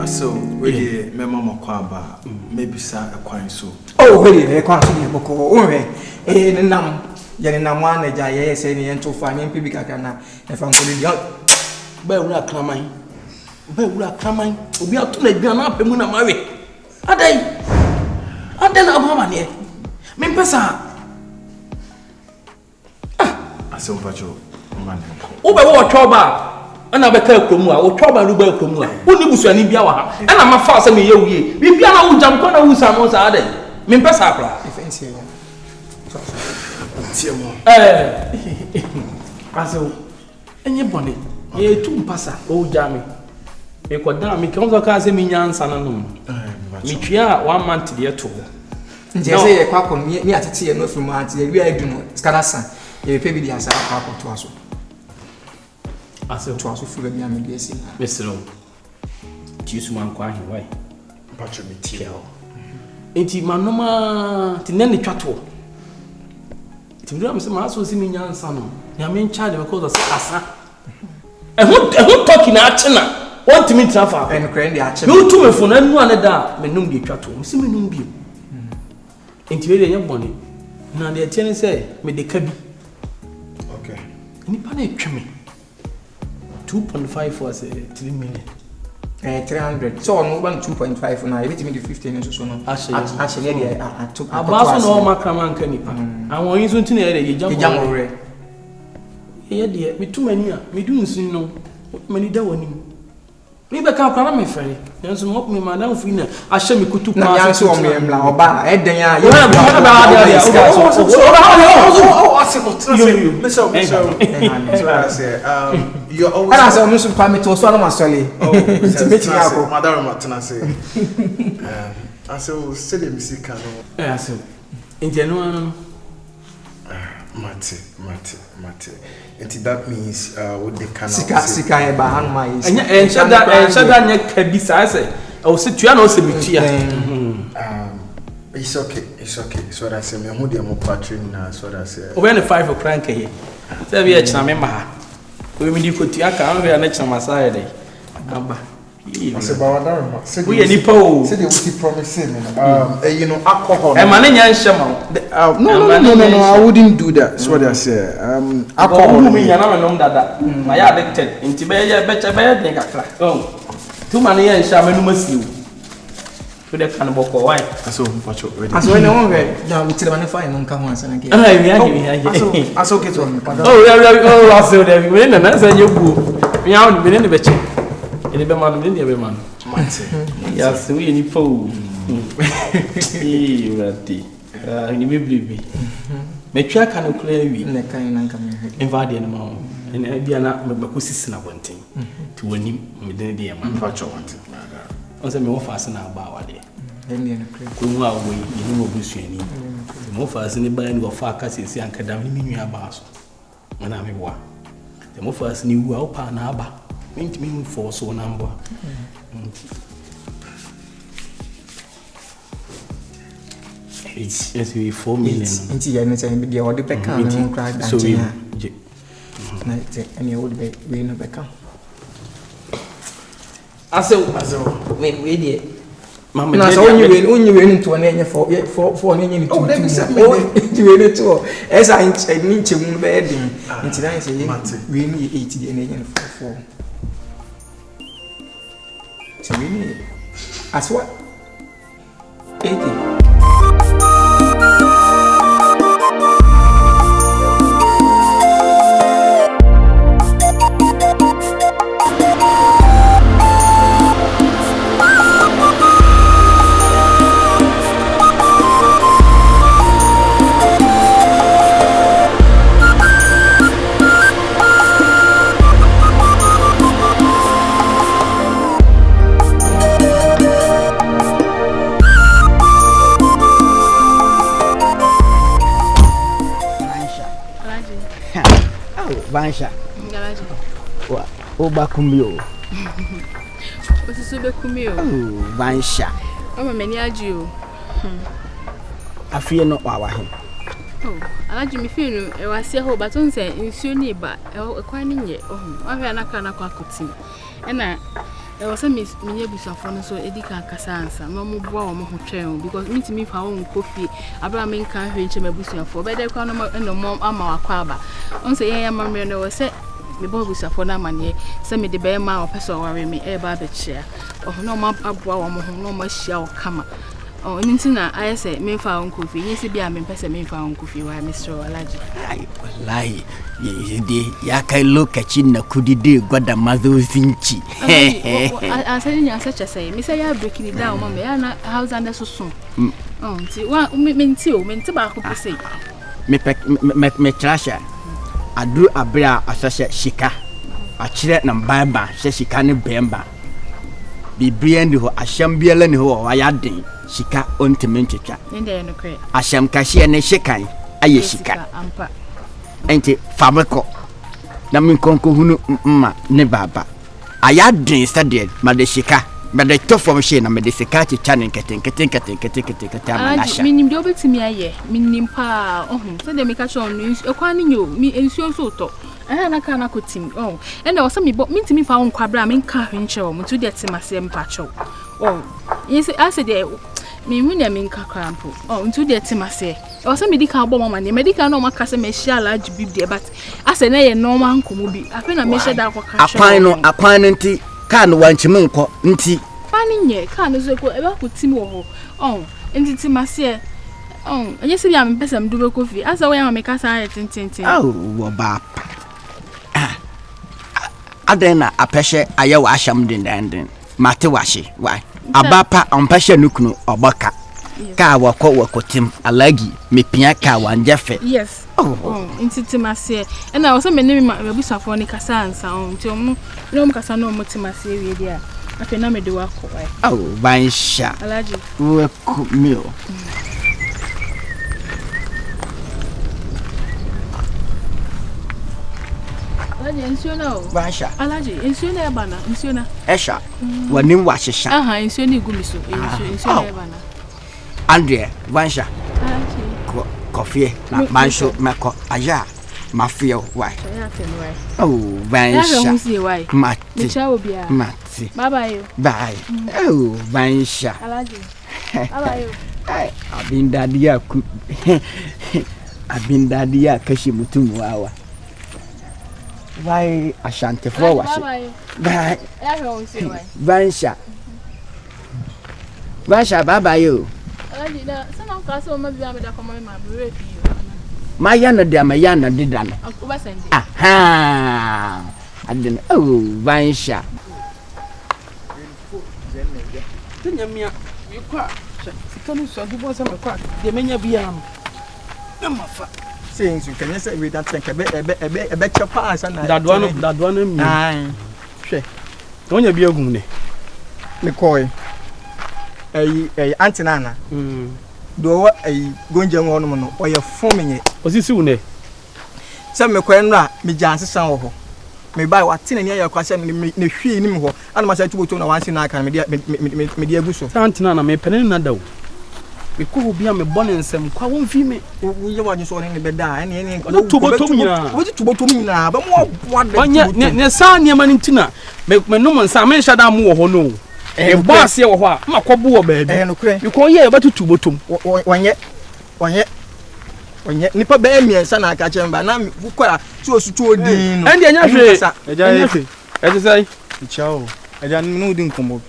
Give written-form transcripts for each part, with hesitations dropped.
So, we memo mokwaba maybe sa akwan so. Oh, really? Akwan so ye boko. Oh, nam yene nam wan eja ye say ne ento fa ne mpi bi kaka na e fa nkoli dia. Ba wura kraman. Ba wura kraman. Obi ato na aduan na apemu na mawe. Adai na abama ne. Me mpesa. Ase mpacho man. Obe wo twoba. Ana beka kromu a wo twoba ruba kromu a. Woni busuani bia wa ha. Ana mafa ase me ye wuye. Bibia na wo jam ko na wo samo sa adai. Me mpesa akra. Ifensi ya. Tiemo. Aso enye bone. Ye tu mpasa o jami. E ko dan mi kan so ka se mi nyansa na no. Mi twia 1 month de to. Nje se ye kwa kon ni atete ye no fimu ante ye wi adu no skadasa. Ye pe bi di asa kwa ko to aso. Aso to aso fu bi am de esi. Mesro. Ti su man kwa hi wai. Mpacho mi tiao. Enti manoma ti nene twato. Ti mdura mse ma aso si mi nyansa no. Ya me ncha de because of asa. Ehun talk na achina. Want me trafa. En kren de ache. Me tu me fo na nu ane da me num de twato. Me si me num bi. Enti we de nya bone. Na de tie ne say me de ka bi. Okay. Ni pa na etwe 2.5 for say 3 million. 300. So on 2.5 na e betimi de 15 so no. Actually dey atop. Abaso no makrama nka nipa. Awon yin so ntine e dey jam ore. Ye de me tu mani a me du nsin no. Mani da wani. Me be ka kwara me fere. Yanso mo me madam fu na a hye me kutu kwa. Na yanso o me mla oba e den a ye ba da dia. You always I say o musu pa me to so na masole. Madam Martina say. I say the music no. I say. Inteno Mate. And that means what they can Sika e ba hanu mai. Enshada nya kabisa say. O se tua na o se bitua. It's okay. So that say me hu dey mo patron na so that say. O be na 5 o'clock here. Say be e china me ma ha. We mi di kotia ka an we na china masaya dey. Aba. I say ba wadaro. We any po. Say they will promise me. You know alcohol. E ma na nya nhema. No, I wouldn't do that. That's what I say. Alcohol. Me nya na me nom dada. Ma ya addicted. Nti be ye becha be den kakra. Oh. Tu ma na nya nhia me no masiu. So the can boko why? Aso mpacho ready. Aso we no we da we tell man fine no nka ho ansa na ke. Aso ke to. Oh, aso there. We na say yebu. Me ya me ne beche. Ele be man, me ne be man. Mate. Yes, we ni po. Rati. Ni me blibi. Me twa kan okura wi. Ne kan na nka me. Invade na ma ho. Ene bia na me ba ko sisi na bonten. Ti woni me de de man. Mpacho want. On say me wo fa na ba wale. Den ne kre. Ko mu awo yi ni mo busuani. Mo fa ni ba ni wo fa ka sisi anka dam ni mi nua ba so. Na me boa. Te mo fa ni wu a wo pa na aba. Mint me for so number. It's 4 million. Inti ya ne say be dey order beka na cry that. So we na te any old be we no beka. Aso we dey mama na so onyi we nto na enye for na enye ni tu. Ti we ne to esa ni nchemu be edin. Inti na say we ni 80 na enye 44. So we need as what? 80. Mansa. Ngalaje. O ba kumio. O ti so be kumio. Mansa. O ma mani aji o. Afie no wa he. Alaji mi fi no e wase ho ba ton se nsuo ni ba e kwan ni nye. O hwe anaka na kwa kuti. E na I was a miss me busafon so edika kasansa no mo boa wo mo ho twen because me timi fa wo kofi Abraham kan hwenche me busafo be dey kwa no mom ama wakwa aba on say ye mamre no we say me bo busafo na mane say me de be ma opeso ware me e ba be chia no ma aboa wo mo ho no ma hia wo kama oh ntina I say me fa wo kofi yesi bia me pese me fa wo kofi wa Mr. Alaji ai wallahi ye ya kai lokacin na kudi de gwada mazozinci asali ni asacha say me say ya break it down mama ya na house and so soon nti wa menti ba ko pese me trasha adu abra asase shika a kire na mbaba se shika ne bemba bibia ndi ho ahyam biala ni ho wa ya den shika ontimentwa ndɛ no kre ahyam kahye ne shikan aye shika ampa enti fameko na min konko hunu ma ne baba aya den stade ma de shika ma de to form she na ma de shika ti channel keten amanasha minim de obetimi aye minim pa so de meka cho no ekwa ne nyo mi ensuo so to na kana ko tim enda wo so mi ntimi fa won kwabra min ka hwenche wo mutu de timase mpa cho yes ase de mi hunya min ka krampo ntu de timase wo so mi di ka bo mama ne medical no maka se me hia Alaji bibde but ase na ye normal nkomo bi afa na me hia da kwa ka akwan no nti kan wanchim nko nti fani nye kan zo ko ebe ko tim wo ho nti timase enye se bia me pese mdu be kofi asa wo ya me ka sa aye tintintin wo ba adena apeshe aye wa asham den mate washe why abapa ompeshe nukunu obaka ka wakotim alagi mepia ka wanjefe yes intitimase na wo so me ne me busafo ni kasa ansa nti no kasa no motimase wie dia afi na me de wako why bansha Alaji we kumio Alaji ensiona bansha Alaji ensiona ya bana ensiona esha wanim wahesha ensiona igumiso ensiona ya bana Andre bansha Alaji coffee na manso mako aya mafia why bansha mati mati bye bansha Alaji bye abindadia kashi mutumu wawa why ashante for washi bye bansha baba yo Alaji da sana kasa o mabia me da komo ma be mayana de mayana didano akuba sende aha adene bansha nyamia yekwa sikanu so agubo sa mekwa de menya bia no na mafa since you can say we that think ebe chepa asa na dadwa no mi hwe onya bia gun ne me koi antinana do gonje ngo no oye fomenye osisi une se me koi no a me janse san wo ho me bai watine ne ya kwase ne hwi ni me ho ana ma sa tuboto na wansi na aka me dia guso antinana me pene na dawo me ko bia me bone nsem kwa won fi me wo ye waje so ne be da ene tuboto nyina wo tuboto nyina ba mo boa da ne sa ne ma ntina me no mo nsa me hya da mo wo ho no e boss ye wo ho a ma kwabo wo baabi no kure me ko ye ba tubotom onye nipa be emiensa na aka chemba na kwara ti osutu odin no ende anya hwe eja yete ete sai chao eja no din komo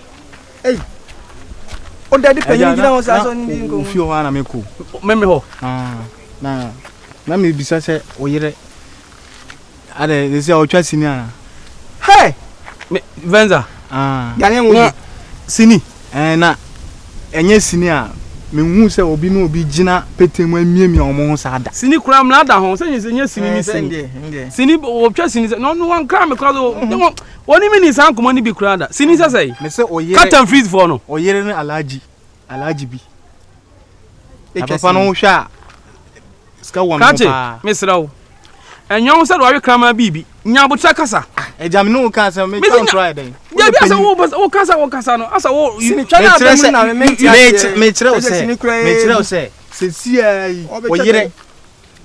o daddy penyin gina won sa so ndin komo fi o ana meko meme ho na me bisa se oyire ade they say o twa sini ana hey me venza ya ne nwu sini na enye sini a me hu se obi no obi gina petemu amiemi omo sa da sini kura mlada ho se nyenya sini mi sini o twa sini no wan kra me kra do woni mi ni san komo ni bi kura da sini se sei me se oyire cut and freeze for no oyire ne Alaji bi papa no hwa ska won pa misrawo enyo se do awe krama bibi nya botra kasa eja me no kan se me can try den ya bi asa wo kasa no asa wo sini twa na me me kire o se si ai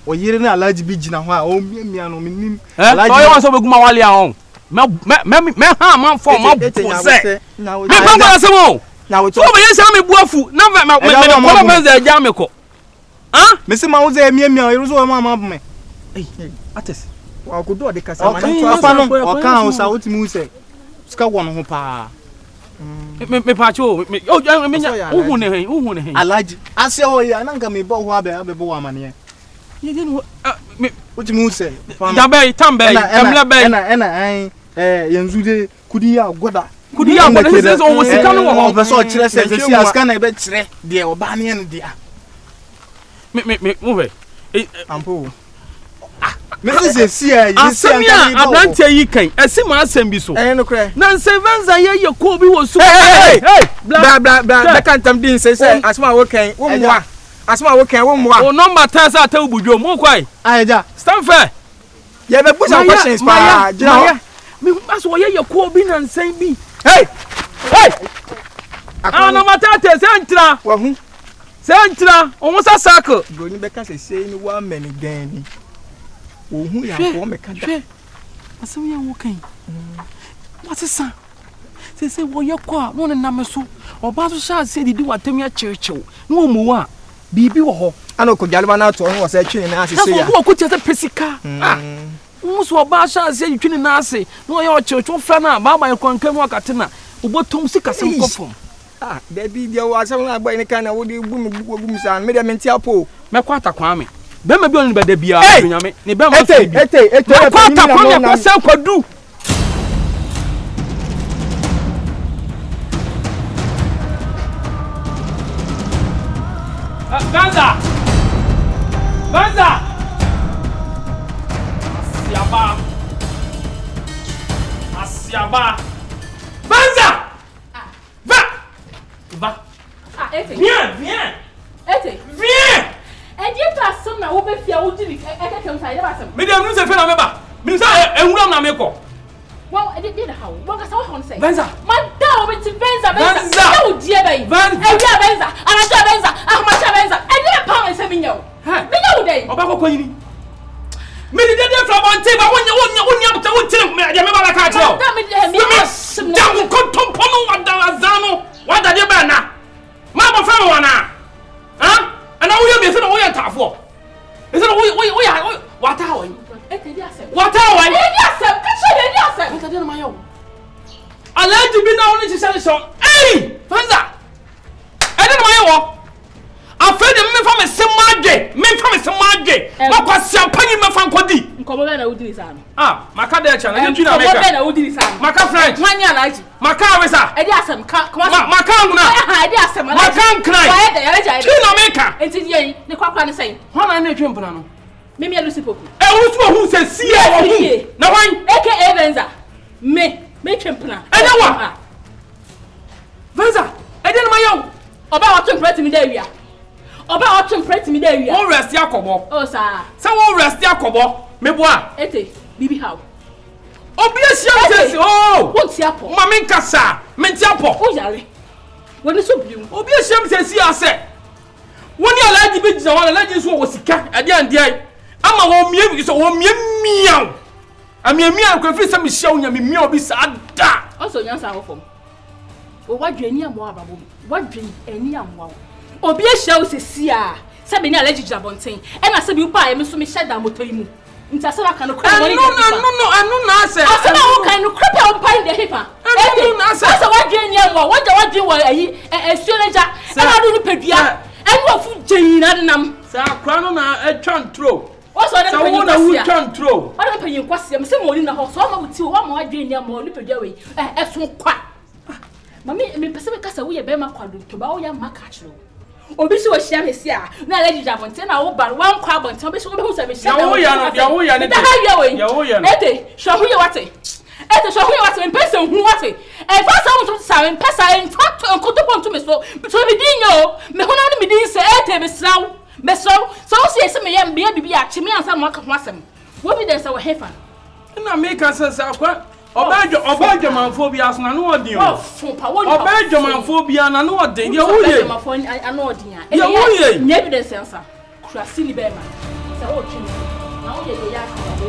oyire na Alaji bi gina ho a o miamia no menim Alaji o yan so beguma wale a ho me ha man for ma say me fa ngwa asemo na we so me yesa me buafu na me Venza eja me ko ah me se ma wo ze miamia yero so ma me ates wa ko do de kasa ma na fa no o kan o sa otimi wo se ska wo no ho pa me pa cho me uhu ne hen alaji ase o ya na nka me bo ho abebo wa mane ye den me otimi wo se da bay tambe emle bay ena yanzu de kudi ya goda se so wo sika no wo be so kire se si aska na be kire de o ba ne ne dia me move ampo me si ya yi abrantia yi kan esi ma asem bi so no kre na Venza ye ko bi wo so bla kantam din say asma wo kan wo mwa asma wo kan wo mwa o number 10 sa ta ubudwo mo kwai aja stand fair ye be push some questions pa jina me aso ye ko bi na nsan bi hey na matata sentra wa hu sentra o mo sa circle bro ni be ka say ni wa many gan ni o hu ya ko me ka da asem ya wo kan what is ça se wo ye ko a no na me so oba so sha se didi watam ya chechew no mo wa bibi wo ho ana ko jalba na to ho se twi na asese ya wo ko ti se pesika muso oba sha se twi na ase no ye o chechew fra na ba ba ko nkan wo katena obotom sika se nkofom da bi dia wa asem na boy ni kan na wo di gum sa me de menti apo me kwa atakwa me be ma bi onu be da bia nyame ne be ma ete kwa atakwa me ko se kwadu Mansa! Asiaba! Mansa! Va! Ete. Viens! Ete. Viens! E di pa som na wo be fia wo di kem sai ba sem. Me dem nu se fe na me ba. Me sa enwuram na me ko. Wow, e di na how. Wo ka sa wo hon say. Venza. Man da wo be ti Venza. E wo die bai. E wi Venza. Ana cha Venza. Ahma cha Venza. E di pa me se mi nyawo. Me nyawo dai. Oba ko yini. Me di de fra bonte ba wonya buta wontire me de me ba ka tro. Da me de me. Jam ko tompo no wadala zano. Wada de ba na. Ma ba fa wana. Ha? Ana wo ye me se no wo ye tafo. E se no wo ya wata wo. Ete di asem. Wata wo. E di asem. Ka che di asem. Wata de na ma yo. Alaji bi na woni chise so. Ei! Venza. E de na ma yo. Afede me fa me semage. Ma kwa siampanyi me fa nkodi. Nkomo be na wudi sa no. Maka de cha na ye tuna meka. Nkomo be na wudi sa no. Maka French. Mwanya alaji. Maka wesa. E di asem ka Maka nguna. E di asem alaji. Maka nkrai. Wa e de alaji. Tuna meka. Enti di yi ne kwakwa ne sai. Hwana na etwe mpana no. Mimi alusi poku. E wo hu se sie wo hu. Na wan. Aka Venza. Me twempna. Enya wa. Venza. E de na ma yo. Oba wa twempra timi da wia. Oba wa twempra timi da wia. Wo rest yakobo. O sa. Sa wo rest yakobo. Me boa. Ete bibi how. Obi ehia tesi o. Wo ti apo. Ma me nkasa. Me nti apo. O yare. Woni so biu. Obi ehia tesi ase. Woni alaji be jina wala alaji so wo sika. Ade ande ai. Ama wo mie bi so wo mie miaw. Amiamia ko fi se me hia wonya me mia obi sa da. O so nyansa ho fom. O wadwani amwa ababo. Wadwani ani amwa. Obi ehia wo sesi a. Se be ni alaji jabonten. E na se bi upa ya me so me sheda moto yi mu. Nti ase waka no kra woni. No na ase. Ase na wo kan no kra pa umpa in the hipa. No na ase. Ase wadwani amwa. Wadwani wo ayi esuoleja. E na do ni pedua. Enu ofu jeyina nam. Sa kra no na etwan tro. Oso na penyi kwasi. Sa wo na etwan tro. Ona penyi kwasi. Me se mo ni na ho. So ma wuti wo ma wadwani amwa ni pedua we. Esun kwa. Mami me pese me kasa wo ye be ma kwado to ba wo ya maka chiro. Obi si wo hia hesi a na alaji jabonte na wo bar wan kwa bonte obi si wo be hu se me hia. Ya wo ya ne. Da ha ya we. Ya wo ya ne. Ete, shohu ye wate. Ete shohu ye wate, mpese hu wate. E fa sa wo to sa mpesa en fato enkoto ponto me so. So me dinyo, me hona no me din se ete me sraw. Me sraw. So wo se me ye mbe bibi a chimi ansa mo aka ho asem. Wo bi den se wo hefa. Na me ka se sa kwa Obajo manfo bi asuna no odin o. Obajo manfo bi ana no odin. Ye wo ye. Manfo ana odin a. Ye wo ye. Nye evidence ansa. Krasi ni be ma. Se wo twi. Na wo ye ya ka wo be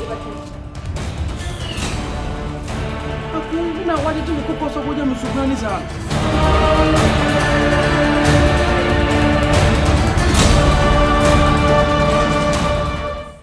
na wadi tu ko so ko je musu kan ni sa